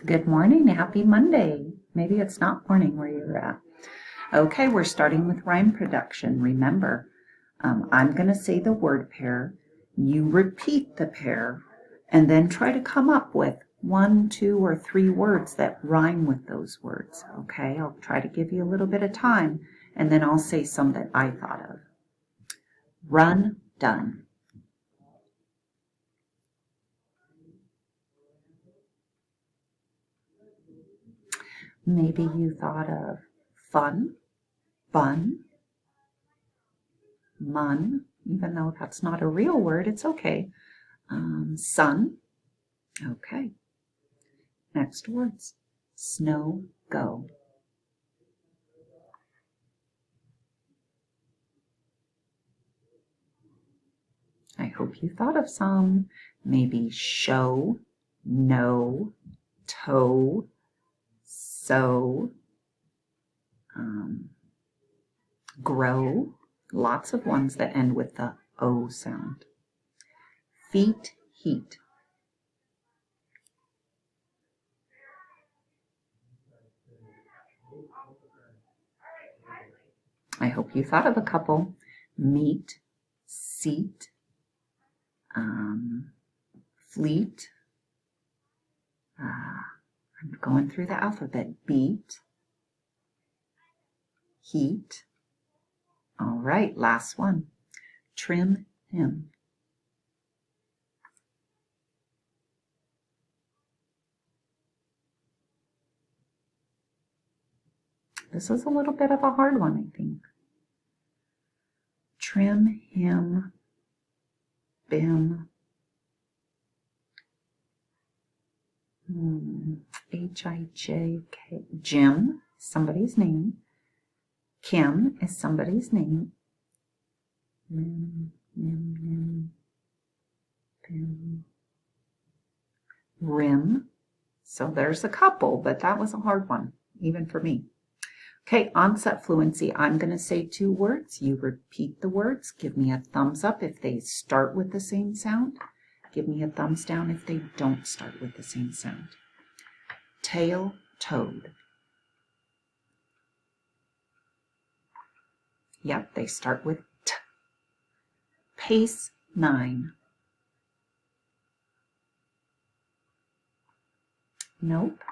Good morning. Happy Monday. Maybe it's not morning where you're at. Okay, we're starting with rhyme production. Remember, I'm going to say the word pair. You repeat the pair and then try to come up with 1, 2, or 3 words that rhyme with those words. Okay, I'll try to give you a little bit of time and then I'll say some that I thought of. Run, done. Maybe you thought of fun, bun, mun, even though that's not a real word, it's okay. Sun, okay. Next words, snow, go. I hope you thought of some. Maybe show, know, toe, sow, grow. Lots of ones that end with the O sound. Feet, heat. I hope you thought of a couple. Meet, seat, fleet. I'm going through the alphabet. Beat, heat. All right, last one. Trim him. This is a little bit of a hard one, I think. Trim him, bim, H-I-J-K, Jim, somebody's name. Kim is somebody's name. Lim, lim, lim, bim. Rim. So there's a couple, but that was a hard one, even for me. Okay, onset fluency. I'm going to say 2 words. You repeat the words. Give me a thumbs up if they start with the same sound. Give me a thumbs down if they don't start with the same sound. Tail, toad. Yep, they start with T. Pace, 9. Nope.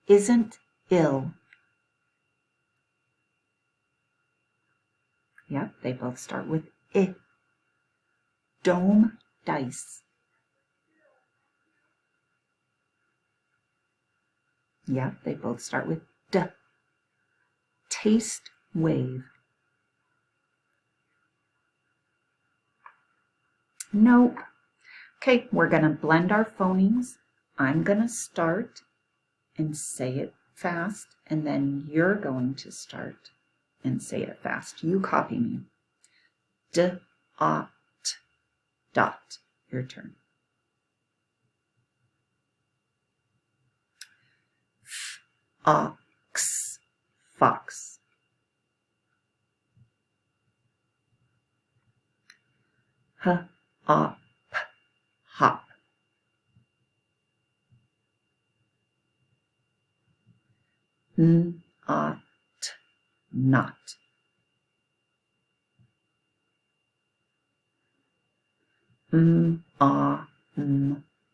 Isn't ill. Yep, they both start with I. Dome, dice. Yep, they both start with D. Taste, wave. Nope. Okay, we're going to blend our phonemes. I'm going to start and say it fast, and then you're going to start and say it fast. You copy me. D-ot, dot. Your turn. Ox, fox. H-op, hop. N-ot, not.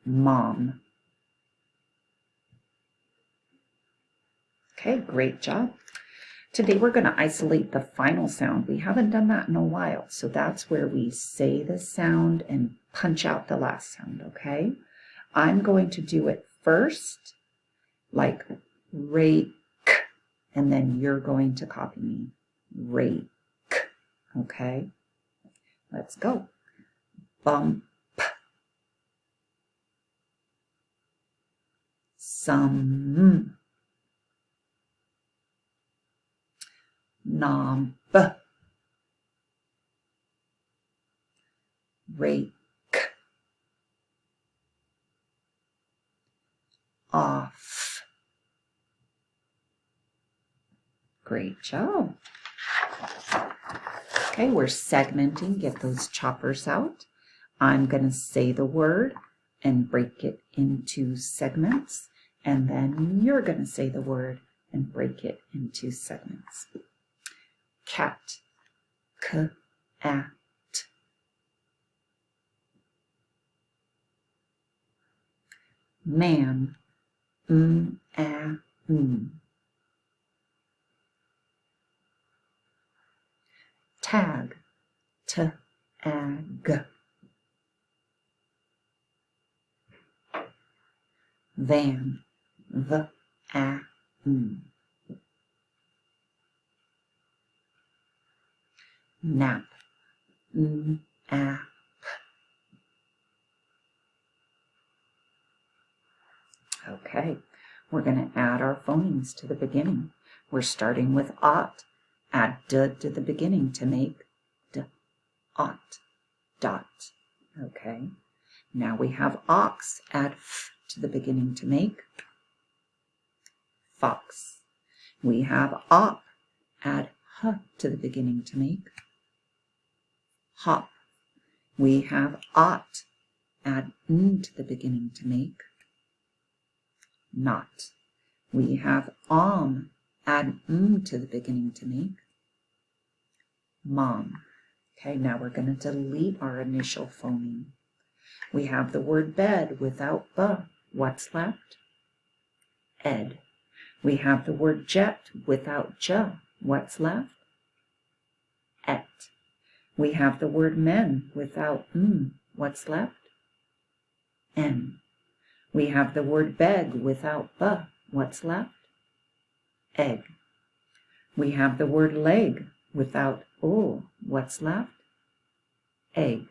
Mom. Okay, great job. Today we're going to isolate the final sound. We haven't done that in a while, so that's where we say the sound and punch out the last sound, okay? I'm going to do it first, like rake, and then you're going to copy me. Rake, okay? Let's go. Bump. Some. Nom. Rake. Off. Great job. Okay, we're segmenting. Get those choppers out. I'm going to say the word and break it into segments. and then you're going to say the word and break it into segments. Cat, k-at. Man, a-n. Tag, t-a-g. Van, v-a-n. Nap, n-a-p. Okay, we're going to add our phonemes to the beginning. We're starting with ought. Add d to the beginning to make d, ought, dot. Okay, now we have ox. Add f to the beginning to make fox. We have op. Add h to the beginning to make hop. We have ought. Add n to the beginning to make not. We have add to the beginning to make mom. Okay, now we're going to delete our initial phoneme. We have the word bed without b. What's left? Ed. We have the word jet without j. What's left? Et. We have the word men without m. What's left? N. We have the word beg without b. What's left? Egg. We have the word leg without o. What's left? Egg.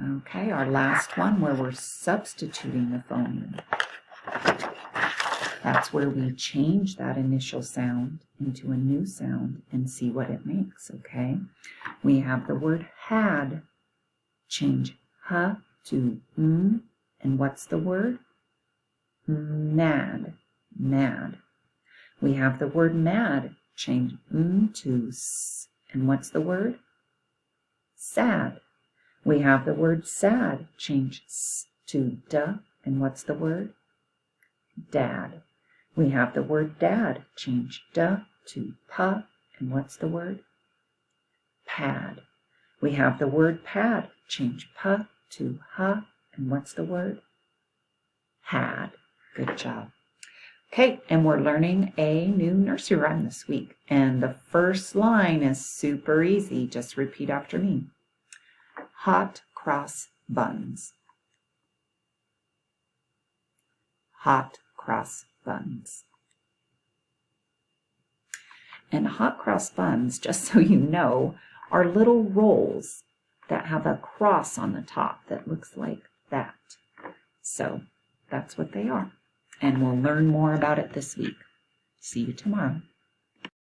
Okay, our last one where we're substituting the phoneme. That's where we change that initial sound into a new sound and see what it makes, okay? We have the word had. Change h to m, and what's the word? Mad, mad. We have the word mad. Change m to s, and what's the word? Sad. We have the word sad. Change s to d, and what's the word? Dad. We have the word dad. Change d to p, and what's the word? Pad. We have the word pad. Change p to h, and what's the word? Had. Good job. Okay, and we're learning a new nursery rhyme this week. And the first line is super easy. Just repeat after me. Hot cross buns. Hot cross buns. And hot cross buns, just so you know, are little rolls that have a cross on the top that looks like that. So that's what they are. And we'll learn more about it this week. See you tomorrow.